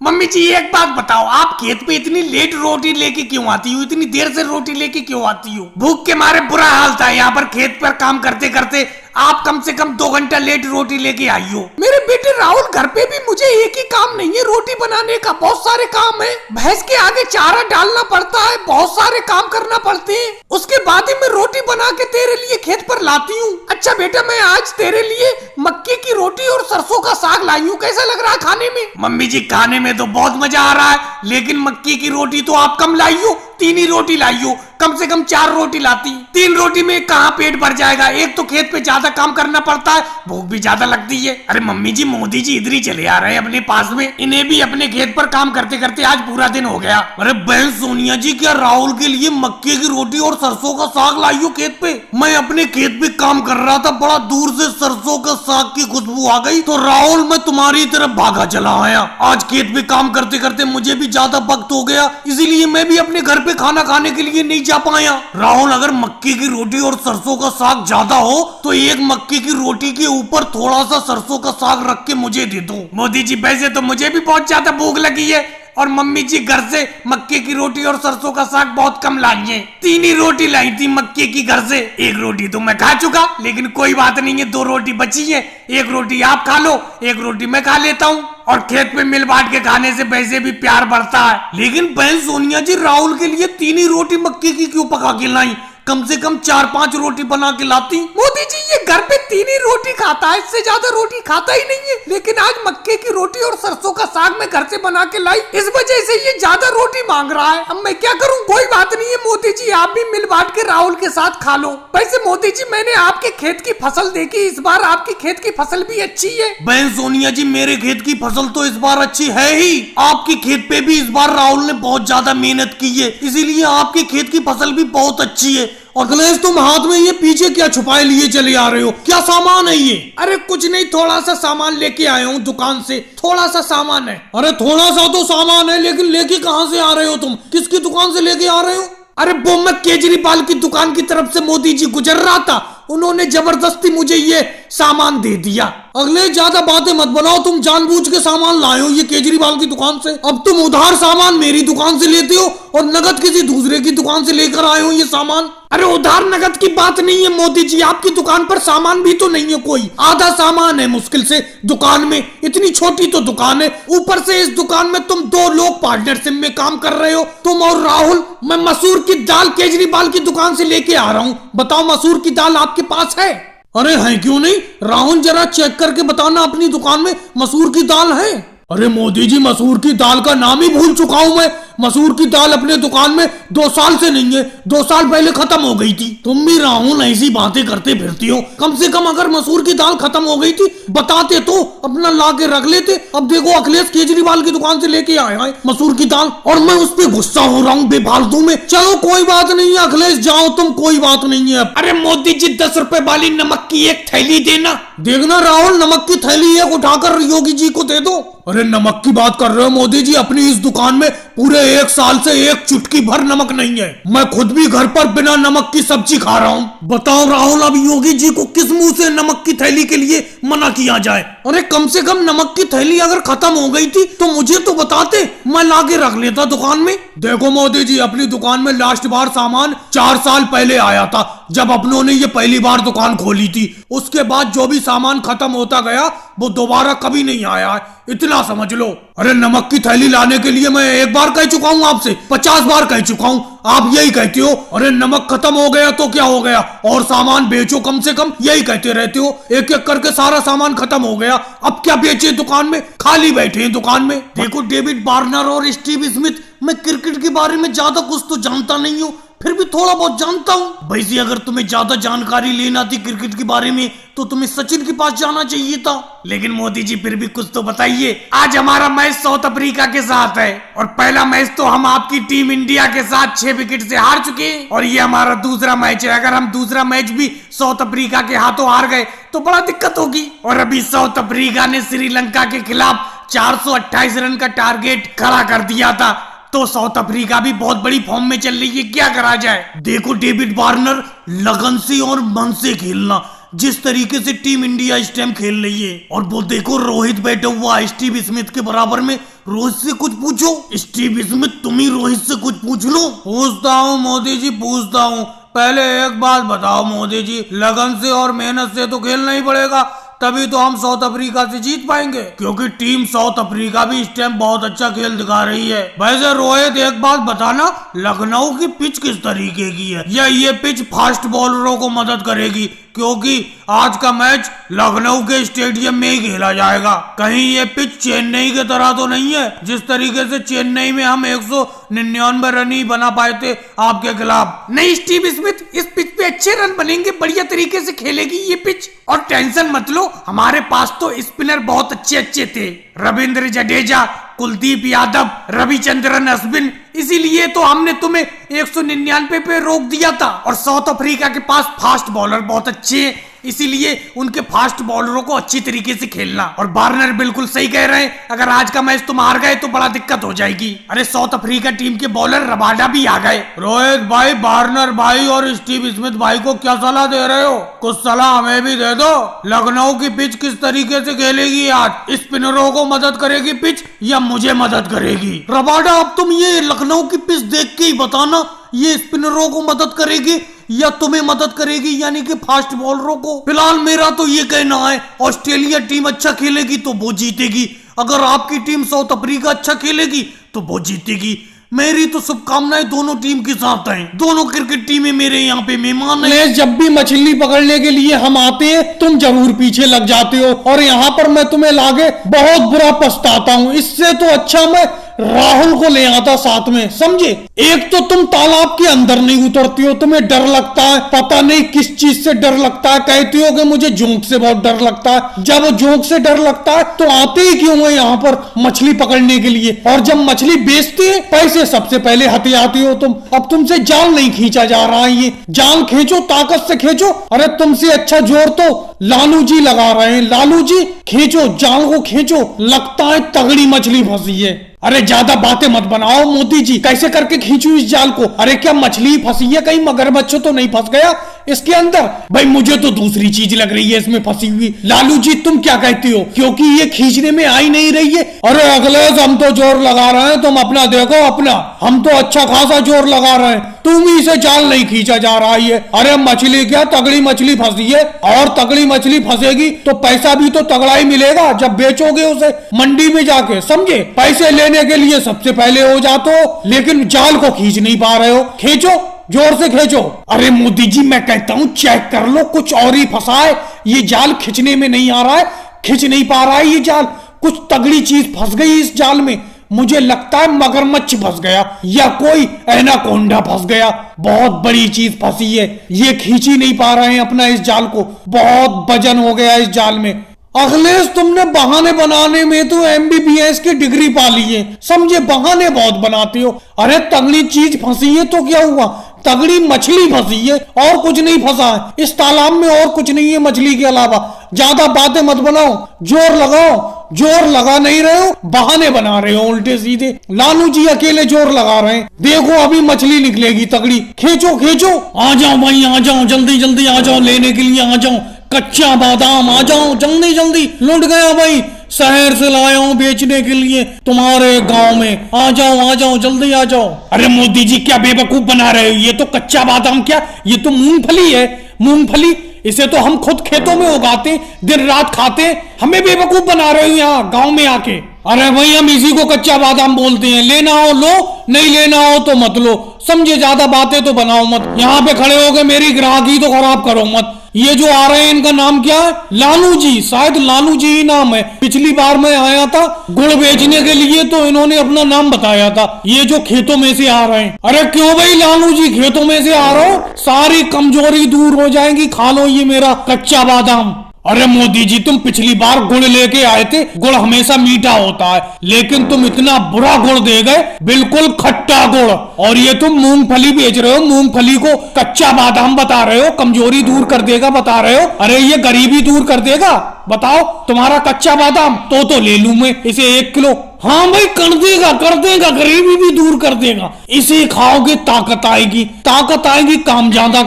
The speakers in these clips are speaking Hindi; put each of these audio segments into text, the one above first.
मम्मी जी एक बात बताओ, आप खेत पे इतनी लेट रोटी लेके क्यों आती हो? इतनी देर से रोटी लेके क्यों आती हो? भूख के मारे बुरा हाल था यहाँ पर खेत पर काम करते करते। आप कम से कम 2 घंटा लेट रोटी लेके आई हो। मेरे बेटे राहुल, घर पे भी मुझे एक ही काम नहीं है रोटी बनाने का, बहुत सारे काम है। भैंस के आगे चारा डालना पड़ता है, बहुत सारे काम करना पड़ते हैं। उसके बाद ही मैं रोटी बना के तेरे लिए खेत पर लाती हूँ। अच्छा बेटा, मैं आज तेरे लिए मक्के की रोटी और सरसों का साग लाई हूँ। कैसा लग रहा है खाने में? मम्मी जी खाने में तो बहुत मजा आ रहा है, लेकिन मक्के की रोटी तो आप कम लाई हो, 3 ही रोटी लाई हो। कम से कम 4 रोटी लाती। 3 रोटी में कहाँ पेट भर जाएगा? एक तो खेत पे ज्यादा काम करना पड़ता है, भूख भी ज्यादा लगती है। अरे मम्मी जी, मोदी जी इधर ही चले आ रहे हैं अपने पास में। इन्हें भी अपने खेत पर काम करते करते आज पूरा दिन हो गया। अरे बहन सोनिया जी, क्या राहुल के लिए मक्के की रोटी और सरसों का साग लाई हो खेत पे? मैं अपने खेत पे काम कर रहा था, बड़ा दूर से सरसों का साग की खुशबू आ गई तो राहुल मैं तुम्हारी तरफ भागा चला आया। आज खेत पे काम करते करते मुझे भी ज्यादा वक्त हो गया, इसीलिए मैं भी अपने घर पे खाना खाने के लिए नहीं जा पाया। राहुल, अगर मक्के की रोटी और सरसों का साग ज्यादा हो तो एक मक्के की रोटी के ऊपर थोड़ा सा सरसों का साग रख के मुझे दे दो। मोदी जी वैसे तो मुझे भी बहुत ज्यादा भूख लगी है, और मम्मी जी घर से मक्के की रोटी और सरसों का साग बहुत कम लाई है। 3 ही रोटी लाई थी मक्के की घर से। 1 रोटी तो मैं खा चुका, लेकिन कोई बात नहीं है, 2 रोटी बची है। 1 रोटी आप खा लो, 1 रोटी मैं खा लेता हूँ। और खेत पे मिल बांट के खाने से वैसे भी प्यार बढ़ता है। लेकिन बहन सोनिया जी, राहुल के लिए 3 ही रोटी मक्के की क्यों पका के लाई? कम से कम 4-5 रोटी बना के लाती। मोदी जी, ये घर पे 3 ही रोटी खाता है, इससे ज्यादा रोटी खाता ही नहीं है। लेकिन आज मक्के की रोटी और सरसों का साग मैं घर से बना के लाई, इस वजह से ये ज्यादा रोटी मांग रहा है। अब मैं क्या करूं? कोई बात नहीं है मोदी जी, आप भी मिल बांट के राहुल के साथ खा लो। वैसे मोदी जी, मैंने आपके खेत की फसल देखी, इस बार आपकी खेत की फसल भी अच्छी है। बहन सोनिया जी, मेरे खेत की फसल तो इस बार अच्छी है ही। आपके खेत पे भी इस बार राहुल ने बहुत ज्यादा मेहनत की है, इसीलिए आपके खेत की फसल भी बहुत अच्छी है। अखिलेश, तुम हाथ में ये पीछे क्या छुपाए लिए चले आ रहे हो? क्या सामान है ये? अरे कुछ नहीं, थोड़ा सा सामान लेके आया हूँ दुकान से, थोड़ा सा सामान है। अरे थोड़ा सा तो सामान है, लेकिन लेके कहाँ से आ रहे हो तुम? किसकी दुकान से लेके आ रहे हो? अरे वो मैं केजरीवाल की दुकान की तरफ से मोदी जी गुजर रहा था, उन्होंने जबरदस्ती मुझे ये सामान दे दिया। अगले ज्यादा बातें मत बनाओ, तुम जानबूझ के सामान लाए हो ये केजरीवाल की दुकान से। अब तुम उधार सामान मेरी दुकान से लेते हो और नगद किसी दूसरे की दुकान से लेकर आए हो ये सामान। अरे उधार नगद की बात नहीं है मोदी जी, आपकी दुकान पर सामान भी तो नहीं है कोई, आधा सामान है मुश्किल से दुकान में। इतनी छोटी तो दुकान है, ऊपर से इस दुकान में तुम 2 लोग पार्टनरशिप में काम कर रहे हो, तुम और राहुल। मैं मसूर की दाल केजरीवाल की दुकान से लेके आ रहा हूँ, बताओ मसूर की दाल आपके पास है? अरे है क्यों नहीं, राहुल जरा चेक करके बताना अपनी दुकान में मसूर की दाल है। अरे मोदी जी, मसूर की दाल का नाम ही भूल चुका हूँ मैं। मसूर की दाल अपने दुकान में 2 साल से नहीं है, 2 साल पहले खत्म हो गई थी। तुम भी राहुल ऐसी बातें करते फिरती हो, कम से कम अगर मसूर की दाल खत्म हो गई थी बताते तो अपना ला के रख लेते। अब देखो अखिलेश केजरीवाल की दुकान से लेके आया है मसूर की दाल, और मैं उस पर गुस्सा हो रहा हूँ बेफालतू में। चलो कोई बात नहीं है अखिलेश, जाओ तुम, कोई बात नहीं है। अरे मोदी जी, 10 रुपए वाली नमक की एक थैली देना। देखना राहुल, नमक की थैली एक उठाकर योगी जी को दे दो। अरे नमक की बात कर रहे हो मोदी जी? अपनी इस दुकान में पूरे 1 साल से एक चुटकी भर नमक नहीं है। मैं खुद भी घर पर बिना नमक की सब्जी खा रहा हूँ। बताओ राहुल, अब योगी जी को किस मुंह से नमक की थैली के लिए मना किया जाए? अरे कम से कम नमक की थैली अगर खत्म हो गई थी तो मुझे तो बताते, मैं ला के रख लेता दुकान में। देखो मोदी जी, अपनी दुकान में लास्ट बार सामान 4 साल पहले आया था, जब अपनों ने ये पहली बार दुकान खोली थी। उसके बाद जो भी सामान खत्म होता गया वो दोबारा कभी नहीं आया है, इतना समझ लो। अरे नमक की थैली लाने के लिए मैं 1 बार कह चुका हूँ आपसे, 50 बार कह चुका हूँ, आप यही कहते हो अरे नमक खत्म हो गया तो क्या हो गया, और सामान बेचो कम से कम, यही कहते रहते हो। एक एक करके सारा सामान खत्म हो गया, अब क्या बेचे? दुकान में खाली बैठे हैं दुकान में। देखो डेविड वार्नर और स्टीव स्मिथ, मैं क्रिकेट के बारे में ज्यादा कुछ तो जानता नहीं हूँ, फिर भी थोड़ा बहुत जानता हूँ। वैसे अगर तुम्हें ज्यादा जानकारी लेना थी क्रिकेट के बारे में तो तुम्हें सचिन के पास जाना चाहिए था। लेकिन मोदी जी फिर भी कुछ तो बताइए। आज हमारा मैच साउथ अफ्रीका के साथ है, और पहला मैच तो हम आपकी टीम इंडिया के साथ 6 विकेट से हार चुके हैं, और ये हमारा दूसरा मैच है। अगर हम दूसरा मैच भी साउथ अफ्रीका के हाथों हार गए तो बड़ा दिक्कत होगी। और अभी साउथ अफ्रीका ने श्रीलंका के खिलाफ 428 रन का टारगेट खड़ा कर दिया था, तो साउथ अफ्रीका भी बहुत बड़ी फॉर्म में चल रही है, क्या करा जाए? देखो डेविड वार्नर, लगन से और मन से खेलना, जिस तरीके से टीम इंडिया इस टाइम खेल रही है। और वो देखो रोहित बैठा हुआ स्टीव स्मिथ के बराबर में। रोहित से कुछ पूछो। स्टीव स्मिथ तुम ही रोहित से कुछ पूछ लो। पूछता हूँ मोदी जी, पूछता हूँ। पहले एक बात बताओ मोदी जी, लगन से और मेहनत से तो खेलना ही पड़ेगा, तभी तो हम साउथ अफ्रीका से जीत पाएंगे, क्योंकि टीम साउथ अफ्रीका भी इस टाइम बहुत अच्छा खेल दिखा रही है। वैसे रोहित एक बात बताना, लखनऊ की पिच किस तरीके की है? या ये पिच फास्ट बॉलरों को मदद करेगी? क्योंकि आज का मैच लखनऊ के स्टेडियम में ही खेला जाएगा। कहीं ये पिच चेन्नई की तरह तो नहीं है, जिस तरीके से चेन्नई में हम 199 रन ही बना पाए थे आपके खिलाफ। नहीं स्टीव स्मिथ, इस पिच पे अच्छे रन बनेंगे, बढ़िया तरीके से खेलेगी ये पिच। और टेंशन मत लो, हमारे पास तो स्पिनर बहुत अच्छे अच्छे थे, रविंद्र जडेजा, कुलदीप यादव, रविचंद्रन अश्विन, इसीलिए तो हमने तुम्हें 199 पे रोक दिया था। और साउथ अफ्रीका के पास फास्ट बॉलर बहुत अच्छे हैं, इसीलिए उनके फास्ट बॉलरों को अच्छी तरीके से खेलना। और वार्नर बिल्कुल सही कह रहे हैं, अगर आज का मैच तुम हार गए तो बड़ा दिक्कत हो जाएगी। अरे साउथ अफ्रीका टीम के बॉलर रबाडा भी आ गए। रोहित भाई, वार्नर भाई और स्टीव स्मिथ भाई को क्या सलाह दे रहे हो? कुछ सलाह हमें भी दे दो। लखनऊ की पिच किस तरीके से खेलेगी आज? स्पिनरों को मदद करेगी पिच या मुझे मदद करेगी? रबाडा, अब तुम ये लखनऊ की पिच देख के ही बताना, ये स्पिनरों को मदद करेगी या तुम्हें मदद करेगी, यानी कि फास्ट बॉलरों को। फिलहाल मेरा तो ये कहना है, ऑस्ट्रेलिया टीम अच्छा खेलेगी तो वो जीतेगी, अगर आपकी टीम साउथ अफ्रीका अच्छा खेलेगी तो वो जीतेगी। मेरी तो शुभकामनाएं दोनों टीम के साथ हैं। दोनों क्रिकेट टीमें मेरे यहाँ पे मेहमान हैं। जब भी मछली पकड़ने के लिए हम आते हैं तुम जरूर पीछे लग जाते हो, और यहाँ पर मैं तुम्हें लागे बहुत बुरा पछताता हूँ। इससे तो अच्छा मैं राहुल को ले आता साथ में, समझे? एक तो तुम तालाब के अंदर नहीं उतरती हो, तुम्हें डर लगता है, पता नहीं किस चीज से डर लगता है। कहती हो कि मुझे जोंक से बहुत डर लगता है। जब जोंक से डर लगता है तो आते ही क्यों है यहाँ पर मछली पकड़ने के लिए? और जब मछली बेचती है, पैसे सबसे पहले हथियाती हो तुम। अब तुमसे जाल नहीं खींचा जा रहा है, ये जाल खींचो, ताकत से खींचो। अरे तुमसे अच्छा जोर तो लालू जी लगा रहे हैं। लालू जी खींचो, जाल को खींचो, लगता है तगड़ी मछली फंसी है। अरे ज्यादा बातें मत बनाओ मोदी जी, कैसे करके खींचू इस जाल को? अरे क्या मछली फंसी है? कहीं मगरमच्छ तो नहीं फंस गया इसके अंदर? भाई मुझे तो दूसरी चीज लग रही है इसमें फंसी हुई। लालू जी तुम क्या कहते हो? क्योंकि ये खींचने में आई नहीं रही है। अरे अखिलेश, हम तो जोर लगा रहे हैं, तुम अपना देखो अपना। हम तो अच्छा खासा जोर लगा रहे हैं, तुम ही से जाल नहीं खींचा जा रहा है। अरे मछली क्या, तगड़ी मछली फंसी है, और तगड़ी मछली फंसेगी तो पैसा भी तो तगड़ा ही मिलेगा जब बेचोगे उसे मंडी में जाके, समझे? पैसे लेने के लिए सबसे पहले हो जाते हो, लेकिन जाल को खींच नहीं पा रहे हो। खींचो, जोर से खींचो। अरे मोदी जी मैं कहता हूँ चेक कर लो, कुछ और ही फंसा है। ये जाल खींचने में नहीं आ रहा है, खींच नहीं पा रहा है ये जाल। कुछ तगड़ी चीज फंस गई इस जाल में। मुझे लगता है मगरमच्छ फंस गया या कोई एनाकोंडा फंस गया। बहुत बड़ी चीज फंसी है, ये खींच ही नहीं पा रहे हैं अपना इस जाल को। बहुत वजन हो गया इस जाल में। अखिलेश तुमने बहाने बनाने में तो MBBS की डिग्री पा ली है, समझे? बहाने बहुत बनाते हो। अरे तगड़ी चीज फंसी है तो क्या हुआ? तगड़ी मछली फंसी है, और कुछ नहीं फंसा है इस तालाब में, और कुछ नहीं है मछली के अलावा। ज्यादा बातें मत बनाओ, जोर लगाओ। जोर लगा नहीं रहे हो, बहाने बना रहे हो उल्टे सीधे। लालू जी अकेले जोर लगा रहे हैं, देखो अभी मछली निकलेगी तगड़ी। खींचो खींचो, आ जाओ भाई, आ जाओ, जल्दी जल्दी आ जाओ, लेने के लिए आ जाओ। कच्चा बादाम आ जाओ, जल्दी जल्दी। लुट गया भाई, शहर से लाया हूँ बेचने के लिए तुम्हारे गांव में। आ जाओ जल्दी आ जाओ। अरे मोदी जी क्या बेवकूफ बना रहे हो? ये तो कच्चा बादाम क्या, ये तो मूंगफली है। मूंगफली, इसे तो हम खुद खेतों में उगाते, दिन रात खाते। हमें बेवकूफ बना रहे हो यहाँ गांव में आके। अरे भाई हम इसी को कच्चा बादाम बोलते हैं। लेना हो लो, नहीं लेना हो तो मत लो, समझे? ज्यादा बातें तो बनाओ मत। यहाँ पे खड़े होकर मेरी ग्राहकी तो खराब करो मत। ये जो आ रहे हैं इनका नाम क्या है? लालू जी, शायद लालू जी ही नाम है। पिछली बार मैं आया था गुड़ बेचने के लिए तो इन्होंने अपना नाम बताया था। ये जो खेतों में से आ रहे हैं। अरे क्यों भाई लालू जी खेतों में से आ रहे हो? सारी कमजोरी दूर हो जाएंगी, खा लो ये मेरा कच्चा बादाम। अरे मोदी जी तुम पिछली बार गुड़ लेके आए थे, गुड़ हमेशा मीठा होता है, लेकिन तुम इतना बुरा गुड़ दे गए, बिल्कुल खट्टा गुड़। और ये तुम मूंगफली बेच रहे हो, मूंगफली को कच्चा बादाम बता रहे हो, कमजोरी दूर कर देगा बता रहे हो। अरे ये गरीबी दूर कर देगा, बताओ? तुम्हारा कच्चा बादाम तो ले लूं मैं इसे 1 किलो। हाँ भाई कर देगा, गरीबी भी दूर कर देगा। इसे खाओगे ताकत आएगी, काम ज्यादा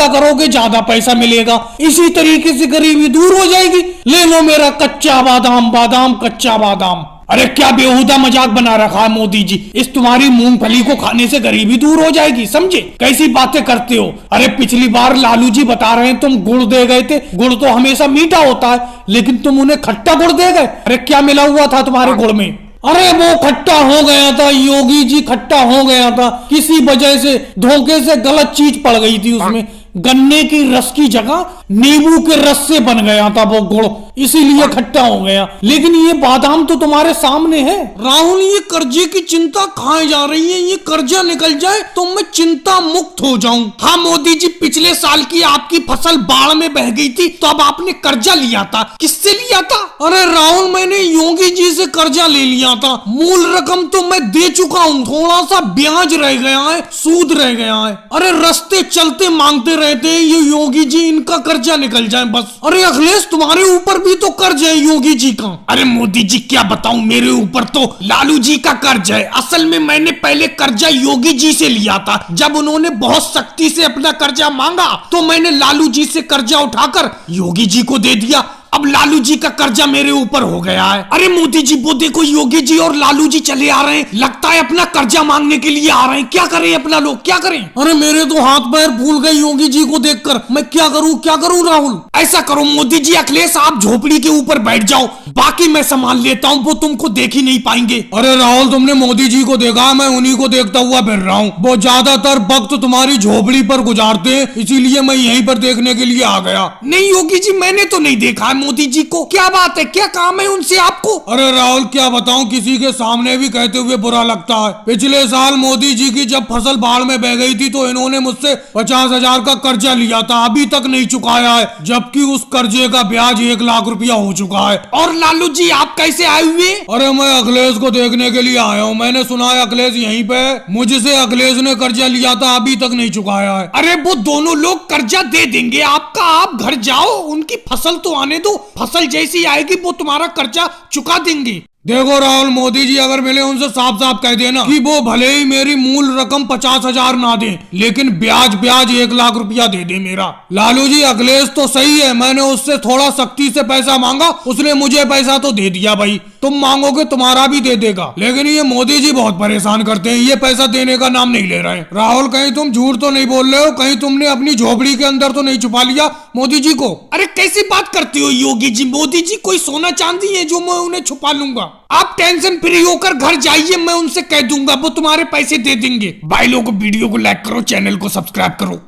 करोगे ज्यादा पैसा मिलेगा, इसी तरीके से गरीबी दूर हो जाएगी। ले लो मेरा कच्चा बादाम, कच्चा बादाम। अरे क्या बेहुदा मजाक बना रखा है मोदी जी, इस तुम्हारी मूंगफली को खाने से गरीबी दूर हो जाएगी, समझे? कैसी बातें करते हो। अरे पिछली बार लालू जी बता रहे हैं तुम गुड़ दे गए थे, गुड़ तो हमेशा मीठा होता है, लेकिन तुम उन्हें खट्टा गुड़ दे गए। अरे क्या मिला हुआ था तुम्हारे गुड़ में? अरे वो खट्टा हो गया था योगी जी, खट्टा हो गया था, किसी वजह से धोखे से गलत चीज पड़ गई थी उसमें। गन्ने की रस की जगह नींबू के रस से बन गया था वो गुड़, इसीलिए खट्टा हो गया। लेकिन ये बादाम तो तुम्हारे सामने है। राहुल, ये कर्जे की चिंता खाए जा रही है, ये कर्जा निकल जाए तो मैं चिंता मुक्त हो जाऊं। हाँ मोदी जी, पिछले साल की आपकी फसल बाढ़ में बह गई थी तो अब आपने कर्जा लिया था, किससे लिया था? अरे राहुल, मैंने योगी जी से कर्जा ले लिया था, मूल रकम तो मैं दे चुका हूँ, थोड़ा सा ब्याज रह गया है, सूद रह गया है। अरे रास्ते चलते मांगते रहते हैं ये योगी जी, इनका कर्जा निकल जाए बस। अरे अखिलेश, तुम्हारे ऊपर भी तो कर्ज है योगी जी का। अरे मोदी जी क्या बताऊं, मेरे ऊपर तो लालू जी का कर्ज है। असल में मैंने पहले कर्जा योगी जी से लिया था, जब उन्होंने बहुत सख्ती से अपना कर्जा मांगा तो मैंने लालू जी से कर्जा उठाकर योगी जी को दे दिया। अब लालू जी का कर्जा मेरे ऊपर हो गया है। अरे मोदी जी, वो देखो योगी जी और लालू जी चले आ रहे हैं, लगता है अपना कर्जा मांगने के लिए आ रहे हैं। क्या करें अपना लोग, क्या करें? अरे मेरे तो हाथ पैर फूल गए योगी जी को देखकर, मैं क्या करूं राहुल? ऐसा करो मोदी जी, अखिलेश आप झोपड़ी के ऊपर बैठ जाओ, बाकी मैं संभाल लेता हूँ, वो तुमको देख ही नहीं पाएंगे। अरे राहुल, तुमने मोदी जी को देखा, मैं उन्हीं को देखता हुआ फिर रहा हूँ। वो ज्यादातर वक्त तुम्हारी झोपड़ी पर गुजारते हैं, इसीलिए मैं यहीं पर देखने के लिए आ गया। नहीं योगी जी, मैंने तो नहीं देखा है मोदी जी को। क्या बात है, क्या काम है उनसे आपको? अरे राहुल, क्या बताऊं, किसी के सामने भी कहते हुए बुरा लगता है। पिछले साल मोदी जी की जब फसल बाढ़ में बह गई थी तो इन्होंने मुझसे 50,000 का कर्जा लिया था, अभी तक नहीं चुकाया है, जबकि उस कर्जे का ब्याज 1 लाख रुपया हो चुका है। और लालू जी आप कैसे आए हुए? अरे मैं अखिलेश को देखने के लिए आया हूँ, मैंने सुना है अखिलेश यहीं पे, मुझसे अखिलेश ने कर्जा लिया था, अभी तक नहीं चुकाया है। अरे वो दोनों लोग कर्जा दे देंगे आपका, आप घर जाओ, उनकी फसल तो आने दो, फसल जैसी आएगी वो तुम्हारा कर्जा चुका देंगे। देखो राहुल, मोदी जी अगर मिले उनसे साफ साफ कह देना कि वो भले ही मेरी मूल रकम 50,000 ना दे, लेकिन ब्याज 1 लाख रुपया दे दे मेरा। लालू जी, अखिलेश तो सही है, मैंने उससे थोड़ा सख्ती से पैसा मांगा, उसने मुझे पैसा तो दे दिया भाई, तुम मांगोगे तुम्हारा भी दे देगा। लेकिन ये मोदी जी बहुत परेशान करते हैं, ये पैसा देने का नाम नहीं ले रहे हैं। राहुल, कहीं तुम झूठ तो नहीं बोल रहे हो, कहीं तुमने अपनी झोपड़ी के अंदर तो नहीं छुपा लिया मोदी जी को? अरे कैसी बात करती हो योगी जी, मोदी जी कोई सोना चांदी है जो मैं उन्हें छुपा लूंगा? आप टेंशन फ्री होकर घर जाइए, मैं उनसे कह दूंगा, वो तुम्हारे पैसे दे देंगे। भाई लोगों, वीडियो को लाइक करो, चैनल को सब्सक्राइब करो।